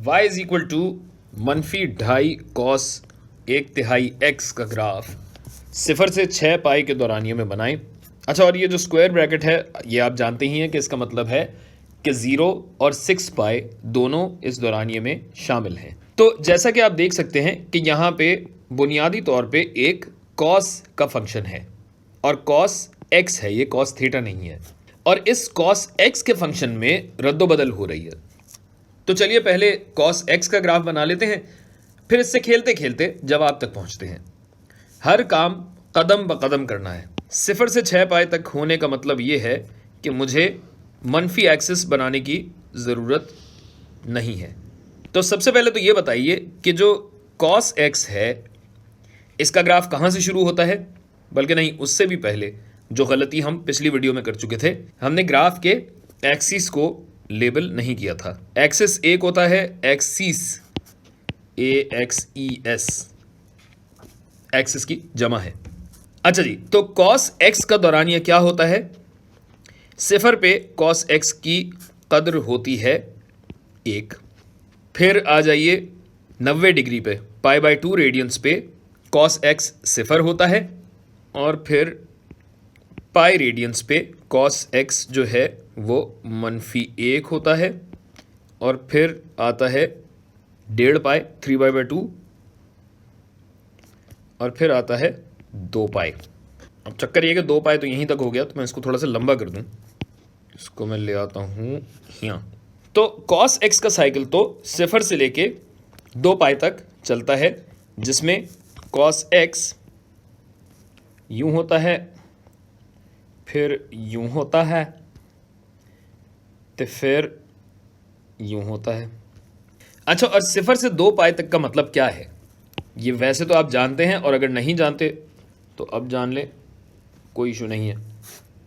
y is equal to -2.5 cos 1/3 x का graph 0 से 6 पाई के दौरानिये में बनाएं। अच्छा, और ये जो स्क्वायर ब्रैकेट है ये आप जानते ही हैं कि इसका मतलब है कि 0 और 6 पाई दोनों इस दौरानिये में शामिल हैं। तो जैसा कि आप देख सकते हैं कि यहाँ पे बुनियादी तौर पे एक cos का फंक्शन है और cos x है, ये cos थीटा नहीं है, और इस cos x के फंक्शन में रद्दोबदल हो रही है। तो चलिए पहले cos x का ग्राफ बना लेते हैं, फिर इससे खेलते खेलते जवाब तक पहुंचते हैं। हर काम कदम ब कदम करना है। 0 से 6 पाई तक होने का मतलब ये है कि मुझे मनफी एक्सिस बनाने की ज़रूरत नहीं है। तो सबसे पहले तो ये बताइए कि जो cos x है इसका ग्राफ कहाँ से शुरू होता है, बल्कि नहीं, उससे भी पहले जो गलती हम पिछली वीडियो में कर चुके थे, हमने ग्राफ के एक्सिस को लेबल नहीं किया था। एक्सिस एक होता है एक्सिस, AXES, एक्सिस की जमा है। अच्छा जी, तो cos x का दौरानिया क्या होता है? 0 पे cos x की कद्र होती है 1। फिर आ जाइए 90 डिग्री पे π/2 रेडियंस पे cos x 0 होता है, और फिर पाई रेडियंस पे cos x जो है वो -1 होता है, और फिर आता है 1.5 पाई 3π/2, और फिर आता है 2 पाई। अब चक्कर ये कि 2 पाई तो यहीं तक हो गया, तो मैं इसको थोड़ा सा लंबा कर दूं, इसको मैं ले आता हूँ यहाँ। तो cos x का साइकिल तो 0 से लेके 2 पाई तक चलता है, जिसमें cos x यूं होता है, फिर यूं होता है, तो फिर यूं होता है। अच्छा, और 0 से 2 पाई तक का मतलब क्या है? ये वैसे तो आप जानते हैं, और अगर नहीं जानते तो अब जान लें, कोई इशू नहीं है।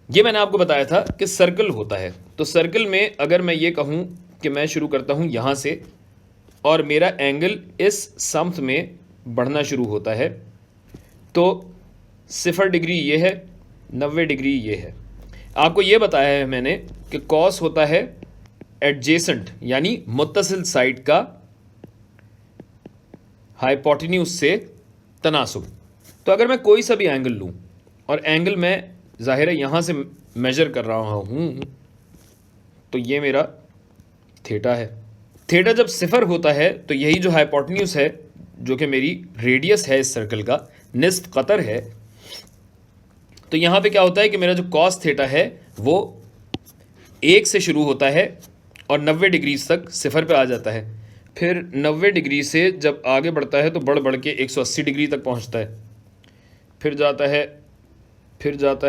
ये मैंने आपको बताया था कि सर्कल होता है। तो सर्कल में अगर मैं ये कहूँ कि मैं शुरू करता हूँ यहाँ से, और मेरा एंगल इस समत में बढ़ना शुरू होता है, तो 0 डिग्री ये है, 90 डिग्री ये है। आपको ये बताया है मैंने कि cos होता है एडजेसेंट यानी मुत्तसिल साइड का हाइपोटेन्यूज से तनासुब। तो अगर मैं कोई सा भी एंगल लूँ, और एंगल मैं ज़ाहिर है यहाँ से मेजर कर रहा हूँ, तो ये मेरा थीटा है। थीटा जब 0 होता है तो यही जो हाइपोटेन्यूज है, जो कि मेरी रेडियस है इस सर्कल का, निस्फ कतर है, तो यहाँ पे क्या होता है कि मेरा जो cos थीटा है वो 1 से शुरू होता है और 90 डिग्री तक 0 पे आ जाता है। फिर 90 डिग्री से जब आगे बढ़ता है तो बढ़ के 180 डिग्री तक पहुँचता है, फिर जाता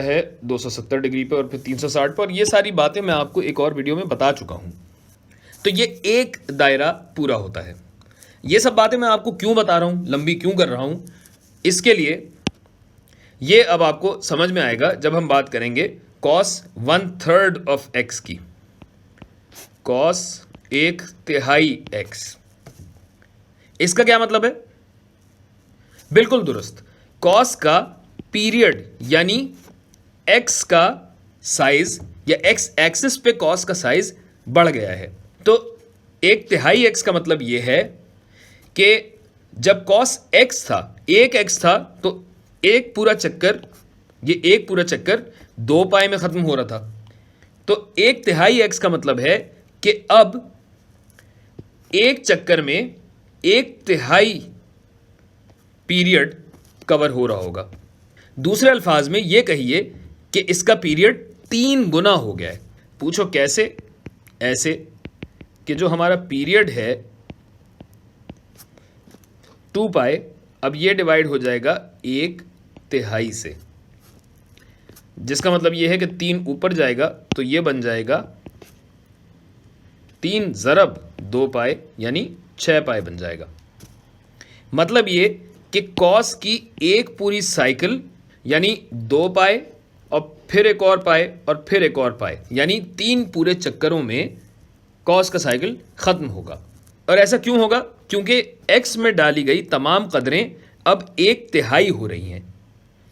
है 270 डिग्री पे, और फिर 360 पर। और ये सारी बातें मैं आपको एक और वीडियो में बता चुका हूँ। तो ये एक दायरा पूरा होता है। ये सब बातें मैं आपको क्यों बता रहा हूँ, लंबी क्यों कर रहा हूँ, इसके लिए ये अब आपको समझ में आएगा जब हम बात करेंगे cos 1/3 ऑफ x की। cos 1/3 x, इसका क्या मतलब है? बिल्कुल दुरुस्त, cos का पीरियड यानी x का साइज, या x एक्सिस पे cos का साइज बढ़ गया है। तो 1/3 x का मतलब यह है कि जब cos x था, 1x था, तो एक पूरा चक्कर, ये एक पूरा चक्कर 2 पाई में ख़त्म हो रहा था। तो 1/3 x का मतलब है कि अब एक चक्कर में 1/3 पीरियड कवर हो रहा होगा। दूसरे अल्फाज में ये कहिए कि इसका पीरियड 3 गुना हो गया है। पूछो कैसे? ऐसे कि जो हमारा पीरियड है 2 पाई, अब ये डिवाइड हो जाएगा 1/3 से, जिसका मतलब ये है कि 3 ऊपर जाएगा तो ये बन जाएगा 3 ज़रब 2 पाई, यानी 6 पाई बन जाएगा। मतलब ये कि cos की एक पूरी साइकिल यानी 2 पाई, और फिर एक और पाई, और फिर एक और पाई, यानी 3 पूरे चक्करों में cos का साइकिल ख़त्म होगा। और ऐसा क्यों होगा? क्योंकि x में डाली गई तमाम कदरें अब 1/3 हो रही हैं।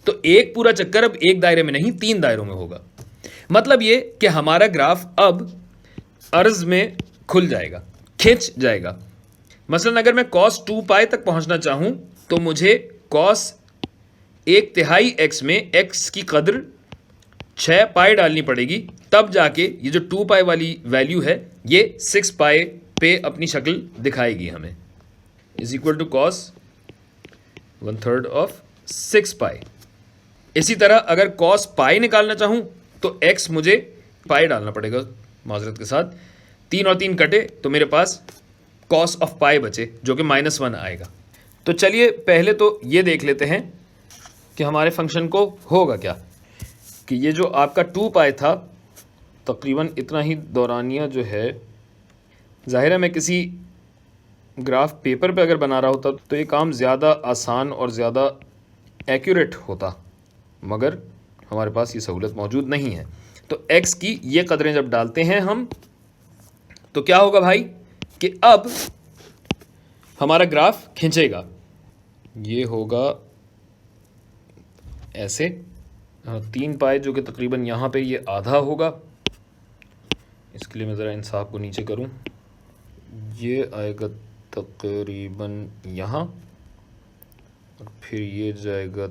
तो एक पूरा चक्कर अब एक दायरे में नहीं, 3 दायरों में होगा। मतलब ये कि हमारा ग्राफ अब अर्ज में खुल जाएगा, खिंच जाएगा। मसलन अगर मैं cos 2 पाई तक पहुंचना चाहूं तो मुझे cos 1/3 x में x की कदर 6 पाई डालनी पड़ेगी, तब जाके ये जो 2 पाई वाली वैल्यू है ये 6 पाई पे अपनी शक्ल दिखाएगी हमें, is equal to cos 1/3 of 6 pi. इसी तरह अगर cos पाई निकालना चाहूं तो x मुझे पाई डालना पड़ेगा, माजरत के साथ 3 और 3 कटे तो मेरे पास cos ऑफ पाई बचे जो कि -1 आएगा। तो चलिए पहले तो ये देख लेते हैं कि हमारे फंक्शन को होगा क्या, कि ये जो आपका 2 पाई था तकरीबन इतना ही दौरानिया जो है, ज़ाहिर है मैं किसी ग्राफ पेपर पे अगर बना रहा होता तो ये काम ज़्यादा आसान और ज़्यादा एक्यूरेट होता, मगर हमारे पास ये सहूलत मौजूद नहीं है। तो x की ये कदरें जब डालते हैं हम तो क्या होगा भाई कि अब हमारा ग्राफ खींचेगा, ये होगा ऐसे 3 पाई जो कि तकरीबन यहाँ पे ये आधा होगा। इसके लिए मैं ज़रा इंसाफ को नीचे करूँ, ये आएगा तकरीबन यहाँ और फिर ये जाएगा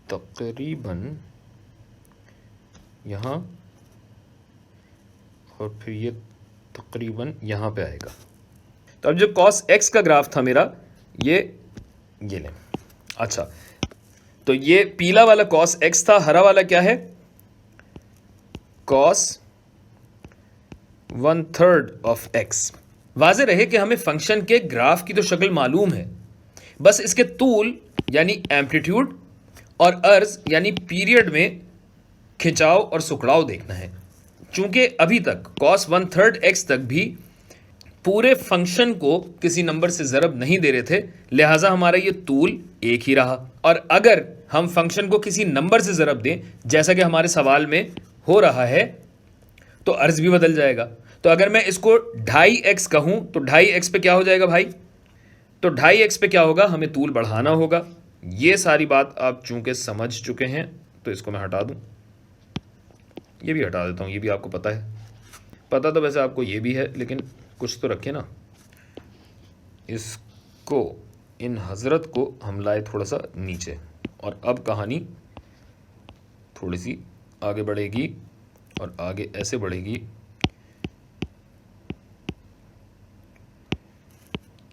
तकरीबन यहाँ और फिर ये तकरीबन यहाँ पे आएगा। तो अब जो cos x का ग्राफ था मेरा ये लें। अच्छा, तो ये पीला वाला cos x था, हरा वाला क्या है cos 1/3 ऑफ x। वाज़े रहे कि हमें फंक्शन के ग्राफ की तो शक्ल मालूम है, बस इसके तूल यानी एम्पलीट्यूड और अर्ज यानी पीरियड में खिंचाव और सुखड़ाव देखना है। चूंकि अभी तक cos 1/3 x तक भी पूरे फंक्शन को किसी नंबर से ज़रब नहीं दे रहे थे, लिहाजा हमारा ये तूल एक ही रहा। और अगर हम फंक्शन को किसी नंबर से ज़रब दें जैसा कि हमारे सवाल में हो रहा है तो अर्ज भी बदल जाएगा। तो अगर मैं इसको 2.5x कहूं तो 2.5x पे क्या हो जाएगा भाई, तो 2.5x पे क्या होगा, हमें तूल बढ़ाना होगा। ये सारी बात आप चूंकि समझ चुके हैं तो इसको मैं हटा दूं, ये भी हटा देता हूं, ये भी आपको पता है। पता तो वैसे आपको ये भी है लेकिन कुछ तो रखे ना। इसको, इन हजरत को हम लाए थोड़ा सा नीचे और अब कहानी थोड़ी सी आगे बढ़ेगी और आगे ऐसे बढ़ेगी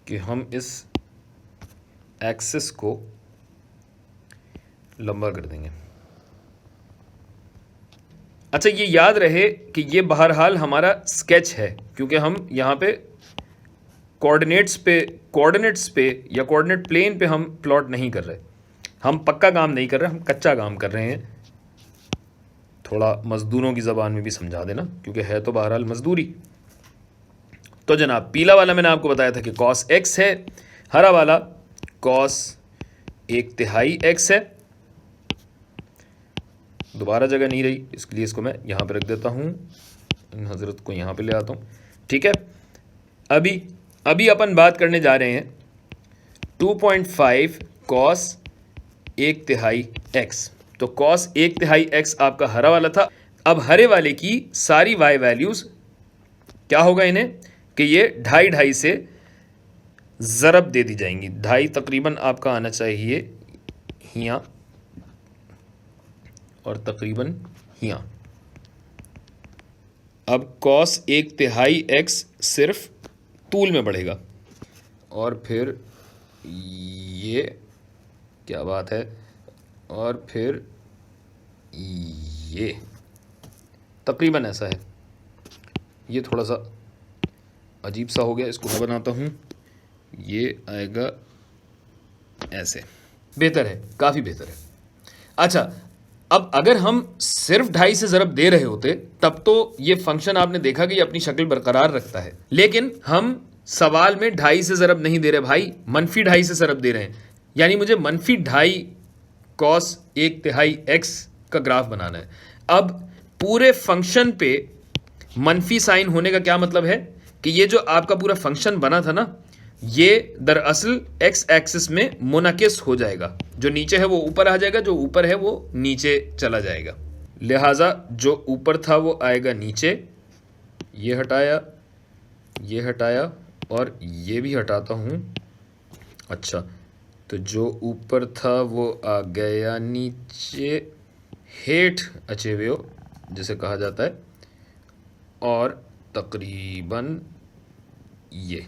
कि हम इस एक्सिस को लंबा कर देंगे। अच्छा, ये याद रहे कि ये बहरहाल हमारा स्केच है, क्योंकि हम यहाँ पे कोऑर्डिनेट्स पे या कोऑर्डिनेट प्लेन पे हम प्लॉट नहीं कर रहे, हम पक्का काम नहीं कर रहे, हम कच्चा काम कर रहे हैं। थोड़ा मज़दूरों की ज़बान में भी समझा देना, क्योंकि है तो बहरहाल मज़दूरी। तो जनाब, पीला वाला मैंने आपको बताया था कि cos x है, हरा वाला cos 1/3 x है। दोबारा जगह नहीं रही, इसके लिए इसको मैं यहाँ पे रख देता हूँ, इन हजरत को यहाँ पे ले आता हूँ। ठीक है, अभी अपन बात करने जा रहे हैं 2.5 cos 1/3 x। तो cos 1/3 x आपका हरा वाला था। अब हरे वाले की सारी y वैल्यूज़ क्या होगा इन्हें कि ये 2.5 से ज़रब दे दी जाएंगी। 2.5 तकरीबन आपका आना चाहिए यहाँ और तकरीबन यहाँ। अब cos 1/3 x सिर्फ तूल में बढ़ेगा और फिर ये, क्या बात है, और फिर ये तकरीबन ऐसा है। ये थोड़ा सा अजीब सा हो गया, इसको मैं बनाता हूँ, ये आएगा ऐसे। बेहतर है, काफ़ी बेहतर है। अच्छा, अब अगर हम सिर्फ 2.5 से ज़रब दे रहे होते तब तो ये फंक्शन आपने देखा कि ये अपनी शक्ल बरकरार रखता है, लेकिन हम सवाल में 2.5 से ज़रब नहीं दे रहे भाई, -2.5 से ज़रब दे रहे हैं। यानी मुझे -2.5 cos 1/3 x का ग्राफ बनाना है। अब पूरे फंक्शन पे मनफी साइन होने का क्या मतलब है कि ये जो आपका पूरा फंक्शन बना था ना, ये दरअसल एक्स एक्सिस में मुनकिस हो जाएगा। जो नीचे है वो ऊपर आ जाएगा, जो ऊपर है वो नीचे चला जाएगा। लिहाजा जो ऊपर था वो आएगा नीचे, ये हटाया, ये हटाया और ये भी हटाता हूँ। अच्छा, तो जो ऊपर था वो आ गया नीचे, हेठ अचेवेयो जिसे कहा जाता है, और तकरीबन ये